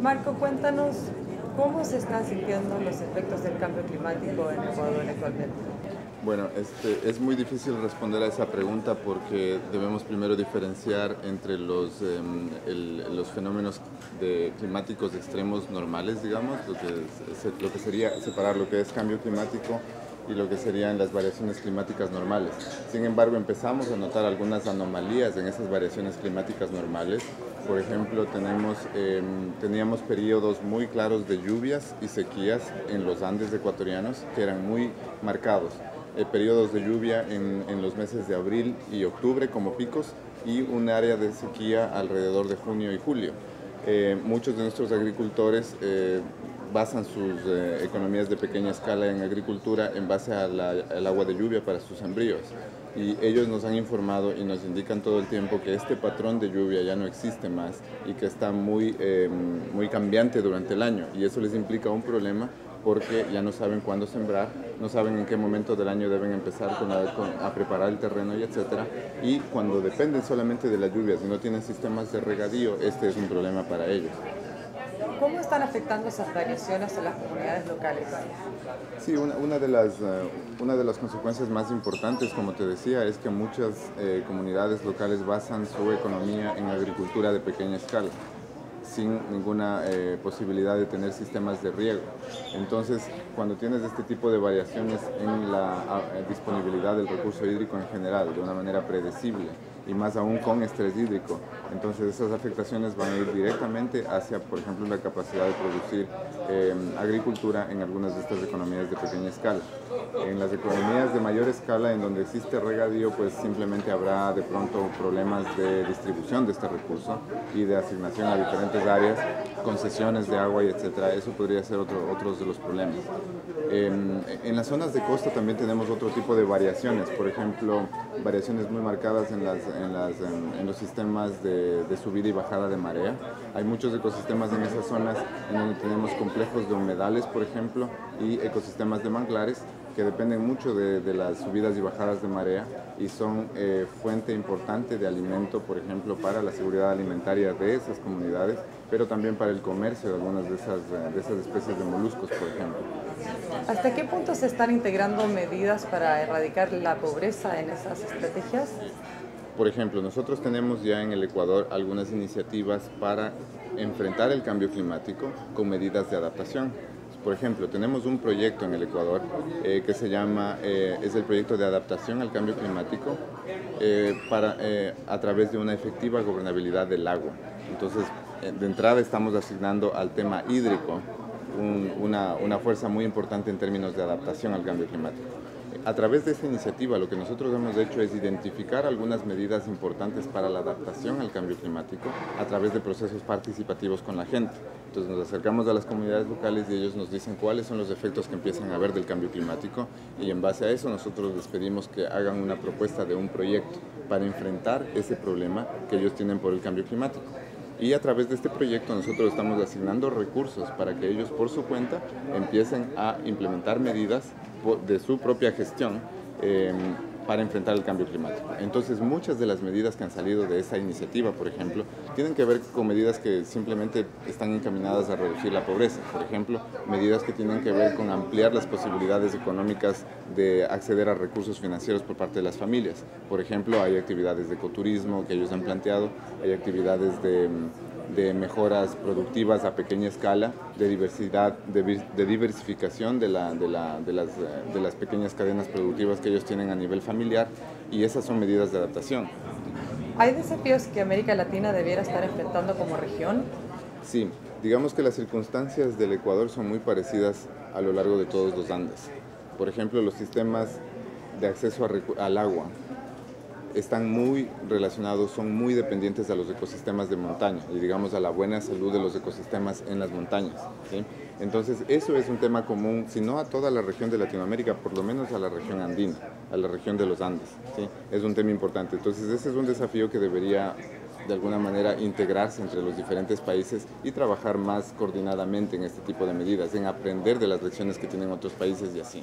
Marco, cuéntanos cómo se están sintiendo los efectos del cambio climático en Ecuador actualmente. Bueno, es muy difícil responder a esa pregunta porque debemos primero diferenciar entre los fenómenos climáticos extremos normales, digamos, lo que sería separar lo que es cambio climático y lo que serían las variaciones climáticas normales. Sin embargo, empezamos a notar algunas anomalías en esas variaciones climáticas normales. Por ejemplo, teníamos periodos muy claros de lluvias y sequías en los Andes ecuatorianos que eran muy marcados. Periodos de lluvia en los meses de abril y octubre como picos y un área de sequía alrededor de junio y julio. Muchos de nuestros agricultores basan sus economías de pequeña escala en agricultura en base al agua de lluvia para sus sembríos. Y ellos nos han informado y nos indican todo el tiempo que este patrón de lluvia ya no existe más y que está muy cambiante durante el año. Y eso les implica un problema porque ya no saben cuándo sembrar, no saben en qué momento del año deben empezar a preparar el terreno y etcétera. Y cuando dependen solamente de las lluvias y no tienen sistemas de regadío, este es un problema para ellos. ¿Cómo están afectando esas variaciones a las comunidades locales? Sí, una de las consecuencias más importantes, como te decía, es que muchas comunidades locales basan su economía en agricultura de pequeña escala, sin ninguna posibilidad de tener sistemas de riego. Entonces, cuando tienes este tipo de variaciones en la disponibilidad del recurso hídrico en general, de una manera predecible, y más aún con estrés hídrico, entonces esas afectaciones van a ir directamente hacia, por ejemplo, la capacidad de producir agricultura en algunas de estas economías de pequeña escala. En las economías de mayor escala, en donde existe regadío, pues simplemente habrá de pronto problemas de distribución de este recurso y de asignación a diferentes áreas, concesiones de agua y etcétera. Eso podría ser otros de los problemas. En las zonas de costa también tenemos otro tipo de variaciones, por ejemplo, variaciones muy marcadas en los sistemas de subida y bajada de marea. Hay muchos ecosistemas en esas zonas en donde tenemos complejos de humedales, por ejemplo, y ecosistemas de manglares que dependen mucho de las subidas y bajadas de marea y son fuente importante de alimento, por ejemplo, para la seguridad alimentaria de esas comunidades, pero también para el comercio de algunas de esas especies de moluscos, por ejemplo. ¿Hasta qué punto se están integrando medidas para erradicar la pobreza en esas estrategias? Por ejemplo, nosotros tenemos ya en el Ecuador algunas iniciativas para enfrentar el cambio climático con medidas de adaptación. Por ejemplo, tenemos un proyecto en el Ecuador que se llama, es el proyecto de adaptación al cambio climático a través de una efectiva gobernabilidad del agua. Entonces, de entrada estamos asignando al tema hídrico una fuerza muy importante en términos de adaptación al cambio climático. A través de esta iniciativa lo que nosotros hemos hecho es identificar algunas medidas importantes para la adaptación al cambio climático a través de procesos participativos con la gente. Entonces nos acercamos a las comunidades locales y ellos nos dicen cuáles son los efectos que empiezan a ver del cambio climático y en base a eso nosotros les pedimos que hagan una propuesta de un proyecto para enfrentar ese problema que ellos tienen por el cambio climático. Y a través de este proyecto nosotros estamos asignando recursos para que ellos por su cuenta empiecen a implementar medidas de su propia gestión para enfrentar el cambio climático. Entonces muchas de las medidas que han salido de esa iniciativa, por ejemplo, tienen que ver con medidas que simplemente están encaminadas a reducir la pobreza. Por ejemplo, medidas que tienen que ver con ampliar las posibilidades económicas de acceder a recursos financieros por parte de las familias. Por ejemplo, hay actividades de ecoturismo que ellos han planteado, hay actividades de mejoras productivas a pequeña escala, de diversificación de las pequeñas cadenas productivas que ellos tienen a nivel familiar y esas son medidas de adaptación. ¿Hay desafíos que América Latina debiera estar enfrentando como región? Sí, digamos que las circunstancias del Ecuador son muy parecidas a lo largo de todos los Andes. Por ejemplo, los sistemas de acceso al agua están muy relacionados, son muy dependientes a los ecosistemas de montaña y digamos a la buena salud de los ecosistemas en las montañas, ¿sí? Entonces eso es un tema común, si no a toda la región de Latinoamérica, por lo menos a la región andina, a la región de los Andes, ¿sí? Es un tema importante. Entonces ese es un desafío que debería de alguna manera integrarse entre los diferentes países y trabajar más coordinadamente en este tipo de medidas, en aprender de las lecciones que tienen otros países y así.